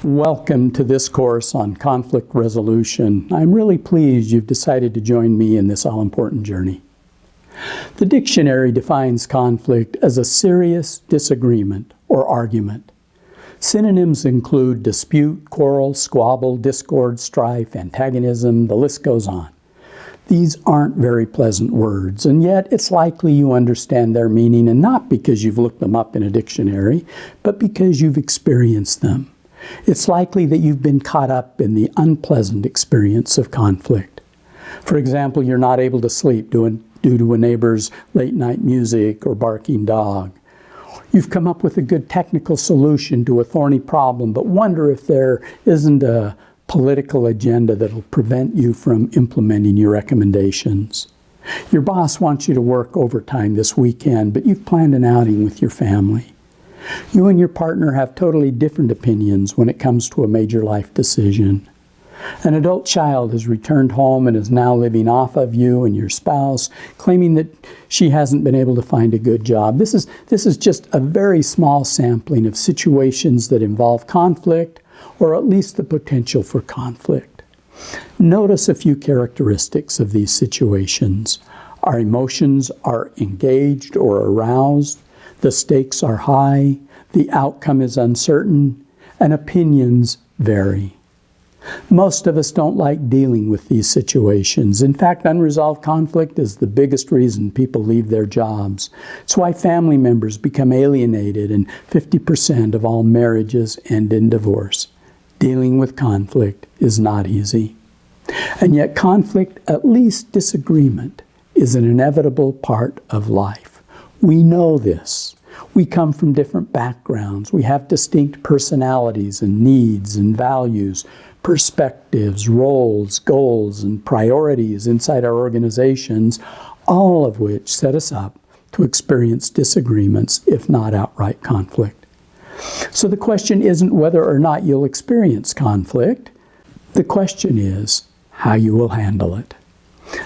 Welcome to this course on conflict resolution. I'm really pleased you've decided to join me in this all-important journey. The dictionary defines conflict as a serious disagreement or argument. Synonyms include dispute, quarrel, squabble, discord, strife, antagonism, the list goes on. These aren't very pleasant words, and yet it's likely you understand their meaning, and not because you've looked them up in a dictionary, but because you've experienced them. It's likely that you've been caught up in the unpleasant experience of conflict. For example, you're not able to sleep due to a neighbor's late-night music or barking dog. You've come up with a good technical solution to a thorny problem, but wonder if there isn't a political agenda that'll prevent you from implementing your recommendations. Your boss wants you to work overtime this weekend, but you've planned an outing with your family. You and your partner have totally different opinions when it comes to a major life decision. An adult child has returned home and is now living off of you and your spouse, claiming that she hasn't been able to find a good job. This is just a very small sampling of situations that involve conflict, or at least the potential for conflict. Notice a few characteristics of these situations. Our emotions are engaged or aroused. The stakes are high, the outcome is uncertain, and opinions vary. Most of us don't like dealing with these situations. In fact, unresolved conflict is the biggest reason people leave their jobs. It's why family members become alienated, and 50% of all marriages end in divorce. Dealing with conflict is not easy. And yet conflict, at least disagreement, is an inevitable part of life. We know this. We come from different backgrounds. We have distinct personalities and needs and values, perspectives, roles, goals, and priorities inside our organizations, all of which set us up to experience disagreements, if not outright conflict. So the question isn't whether or not you'll experience conflict. The question is how you will handle it.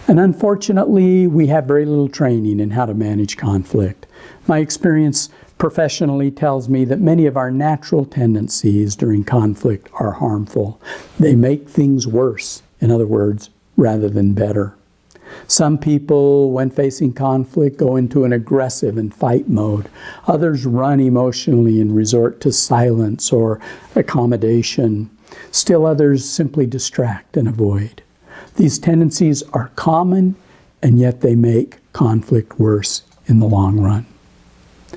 And unfortunately, we have very little training in how to manage conflict. My experience professionally tells me that many of our natural tendencies during conflict are harmful. They make things worse, in other words, rather than better. Some people, when facing conflict, go into an aggressive and fight mode. Others run emotionally and resort to silence or accommodation. Still others simply distract and avoid. These tendencies are common, and yet they make conflict worse in the long run.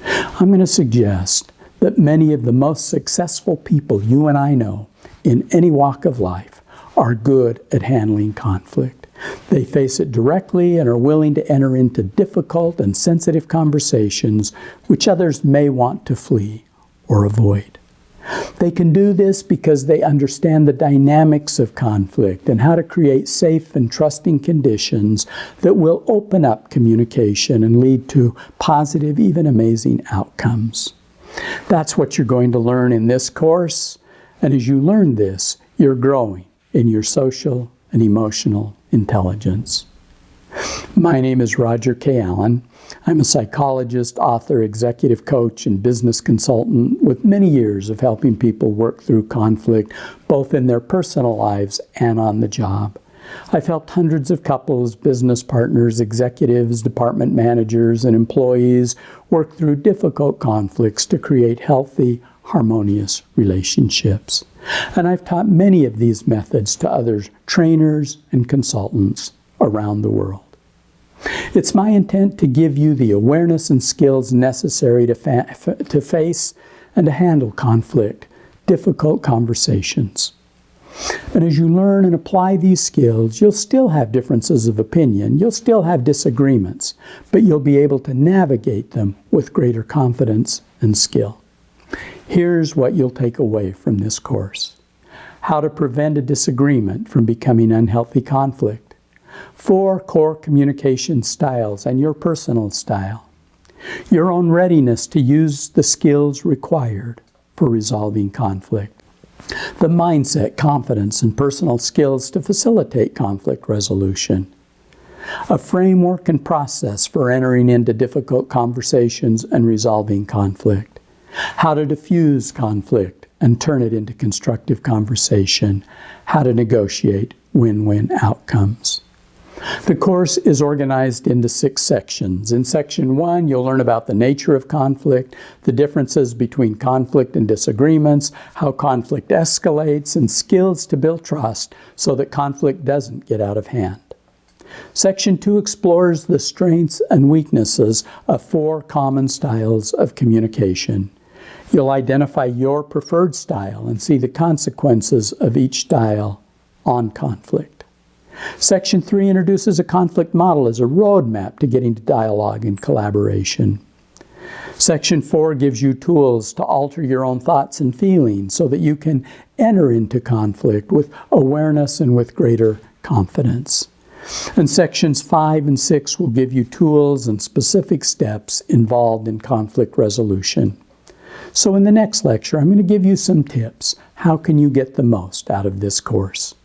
I'm going to suggest that many of the most successful people you and I know in any walk of life are good at handling conflict. They face it directly and are willing to enter into difficult and sensitive conversations which others may want to flee or avoid. They can do this because they understand the dynamics of conflict and how to create safe and trusting conditions that will open up communication and lead to positive, even amazing outcomes. That's what you're going to learn in this course, and as you learn this, you're growing in your social and emotional intelligence. My name is Roger K. Allen. I'm a psychologist, author, executive coach, and business consultant with many years of helping people work through conflict, both in their personal lives and on the job. I've helped hundreds of couples, business partners, executives, department managers, and employees work through difficult conflicts to create healthy, harmonious relationships. And I've taught many of these methods to other trainers and consultants around the world. It's my intent to give you the awareness and skills necessary to face and to handle conflict, difficult conversations. And as you learn and apply these skills, you'll still have differences of opinion, you'll still have disagreements, but you'll be able to navigate them with greater confidence and skill. Here's what you'll take away from this course: how to prevent a disagreement from becoming unhealthy conflict, 4 core communication styles and your personal style, your own readiness to use the skills required for resolving conflict, the mindset, confidence, and personal skills to facilitate conflict resolution, a framework and process for entering into difficult conversations and resolving conflict, how to diffuse conflict and turn it into constructive conversation, how to negotiate win-win outcomes. The course is organized into 6 sections. In Section 1, you'll learn about the nature of conflict, the differences between conflict and disagreements, how conflict escalates, and skills to build trust so that conflict doesn't get out of hand. Section 2 explores the strengths and weaknesses of 4 common styles of communication. You'll identify your preferred style and see the consequences of each style on conflict. Section 3 introduces a conflict model as a roadmap to getting to dialogue and collaboration. Section 4 gives you tools to alter your own thoughts and feelings so that you can enter into conflict with awareness and with greater confidence. And Sections 5 and 6 will give you tools and specific steps involved in conflict resolution. So in the next lecture, I'm going to give you some tips. How can you get the most out of this course?